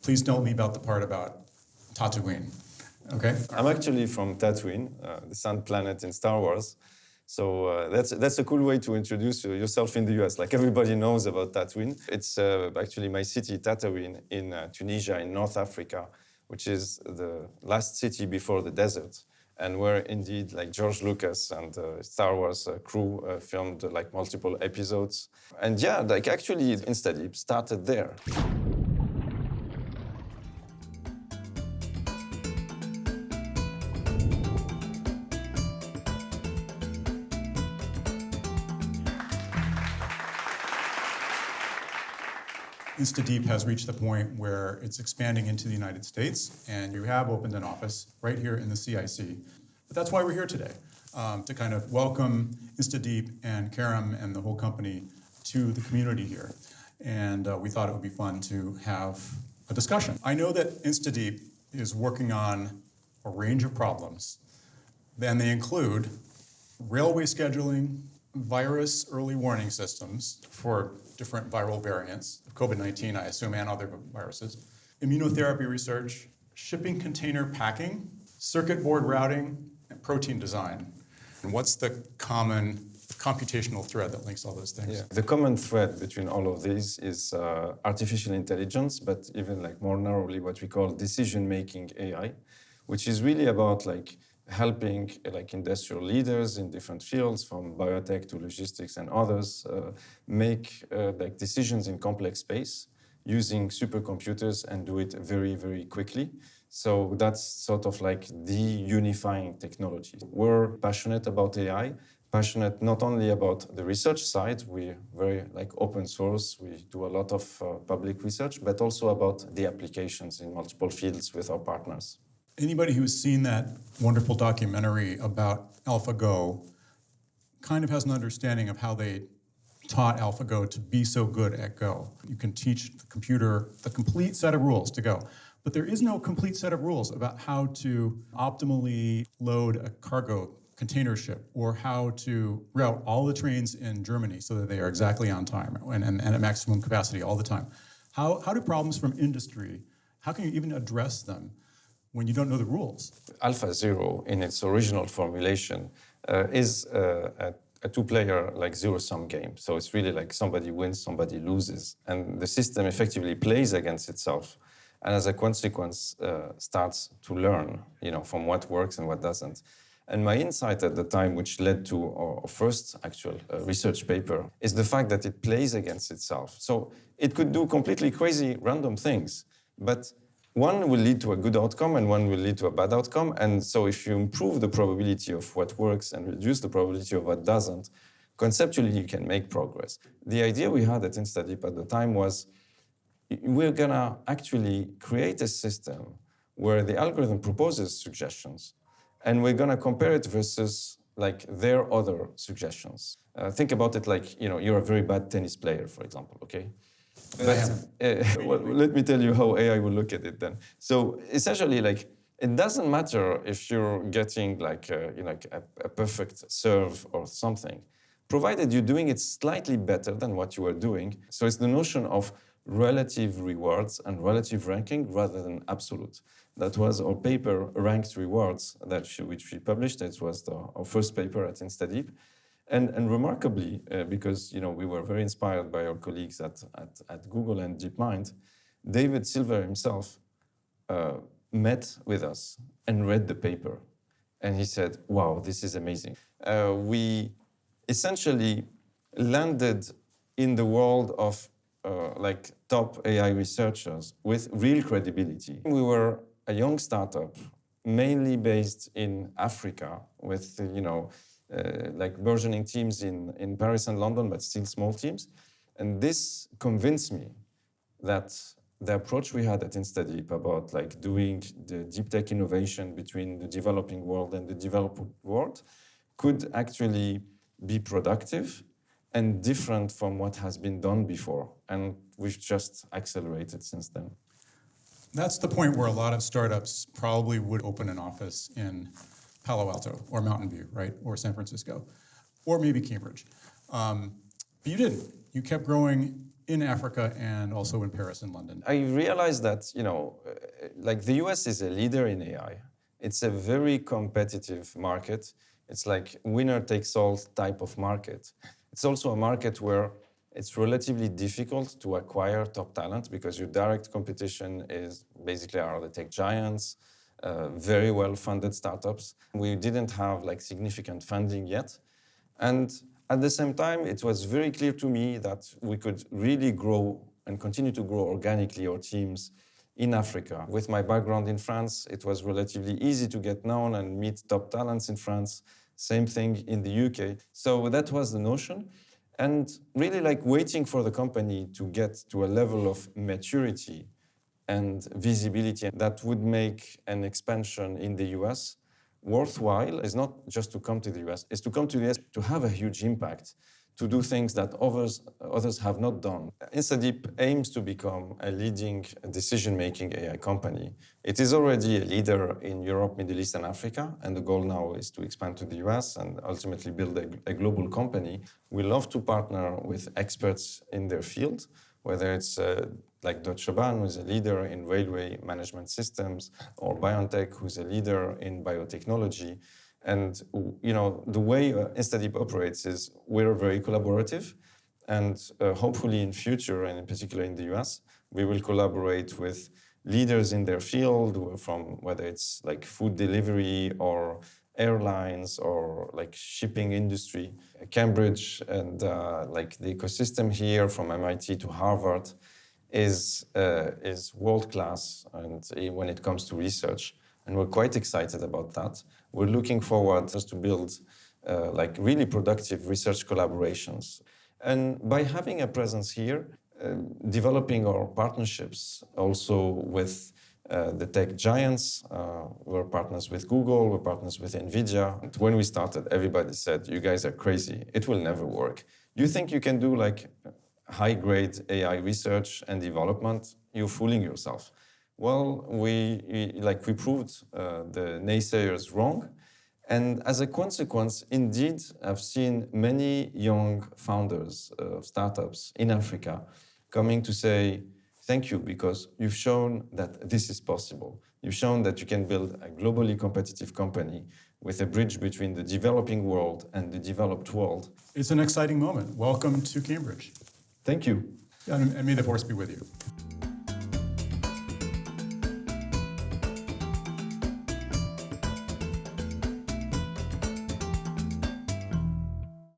please don't leave out the part about Tattooine, okay? I'm actually from Tattooine, the sand planet in Star Wars. So that's a cool way to introduce yourself in the US. Like everybody knows about Tattooine. It's actually my city, Tattooine, in Tunisia, in North Africa, which is the last city before the desert, and where indeed like George Lucas and Star Wars crew filmed like multiple episodes. And yeah, like actually InstaDeep started there. InstaDeep has reached the point where it's expanding into the United States, and you have opened an office right here in the CIC. But that's why we're here today, to kind of welcome InstaDeep and Karim and the whole company to the community here. And we thought it would be fun to have a discussion. I know that InstaDeep is working on a range of problems. Then they include railway scheduling, virus early warning systems for different viral variants of COVID-19, I assume, and other viruses, immunotherapy research, shipping container packing, circuit board routing, and protein design. And what's the common computational thread that links all those things? Yeah. The common thread between all of these is artificial intelligence, but even like more narrowly what we call decision-making AI, which is really about like helping like industrial leaders in different fields, from biotech to logistics and others, make like decisions in complex space using supercomputers and do it very, very quickly. So that's sort of like the unifying technology. We're passionate about AI, passionate not only about the research side, we're very like open source, we do a lot of public research, but also about the applications in multiple fields with our partners. Anybody who's seen that wonderful documentary about AlphaGo kind of has an understanding of how they taught AlphaGo to be so good at Go. You can teach the computer the complete set of rules to Go, but there is no complete set of rules about how to optimally load a cargo container ship or how to route all the trains in Germany so that they are exactly on time and at maximum capacity all the time. How do problems from industry, how can you even address them when you don't know the rules? AlphaZero, in its original formulation, is a two-player like zero-sum game. So it's really like somebody wins, somebody loses. And the system effectively plays against itself. And as a consequence, starts to learn, from what works and what doesn't. And my insight at the time, which led to our first actual research paper, is the fact that it plays against itself. So it could do completely crazy, random things, but one will lead to a good outcome and one will lead to a bad outcome. And so if you improve the probability of what works and reduce the probability of what doesn't, conceptually you can make progress. The idea we had at InstaDeep at the time was we're gonna actually create a system where the algorithm proposes suggestions and we're gonna compare it versus like their other suggestions. Think about it like, you're a very bad tennis player, for example, okay? But well, let me tell you how AI will look at it then. So essentially, like, it doesn't matter if you're getting like a perfect serve or something, provided you're doing it slightly better than what you were doing. So it's the notion of relative rewards and relative ranking rather than absolute. That was our paper, Ranked Rewards, which we published. It was our first paper at InstaDeep. And remarkably, because we were very inspired by our colleagues at Google and DeepMind, David Silver himself met with us and read the paper. And he said, wow, this is amazing. We essentially landed in the world of like top AI researchers with real credibility. We were a young startup, mainly based in Africa with, like burgeoning teams in Paris and London, but still small teams. And this convinced me that the approach we had at InstaDeep about like doing the deep tech innovation between the developing world and the developed world could actually be productive and different from what has been done before. And we've just accelerated since then. That's the point where a lot of startups probably would open an office in Palo Alto or Mountain View, right? Or San Francisco, or maybe Cambridge. But you didn't. You kept growing in Africa and also in Paris and London? I realized that, like the US is a leader in AI. It's a very competitive market. It's like winner takes all type of market. It's also a market where it's relatively difficult to acquire top talent because your direct competition is basically are the tech giants, very well-funded startups. We didn't have like significant funding yet. And at the same time, it was very clear to me that we could really grow and continue to grow organically our teams in Africa. With my background in France, it was relatively easy to get known and meet top talents in France. Same thing in the UK. So that was the notion. And really like waiting for the company to get to a level of maturity and visibility that would make an expansion in the US worthwhile is not just to come to the US, it's to come to the US to have a huge impact, to do things that others have not done. InstaDeep aims to become a leading decision-making AI company. It is already a leader in Europe, Middle East, and Africa, and the goal now is to expand to the US and ultimately build a global company. We love to partner with experts in their field, whether it's like Deutsche Bahn, who's a leader in railway management systems, or BioNTech, who's a leader in biotechnology. And the way InstaDeep operates is we're very collaborative, and hopefully in future, and in particular in the US, we will collaborate with leaders in their field, from whether it's like food delivery or airlines or like shipping industry. Cambridge and like the ecosystem here from MIT to Harvard is world-class and when it comes to research. And we're quite excited about that. We're looking forward just to build like really productive research collaborations. And by having a presence here, developing our partnerships also with the tech giants, we're partners with Google, we're partners with NVIDIA. And when we started, everybody said, you guys are crazy, it will never work. Do you think you can do like high-grade AI research and development? You're fooling yourself. Well, we proved the naysayers wrong. And as a consequence, indeed, I've seen many young founders of startups in Africa coming to say, thank you, because you've shown that this is possible. You've shown that you can build a globally competitive company with a bridge between the developing world and the developed world. It's an exciting moment. Welcome to Cambridge. Thank you. And may the force be with you.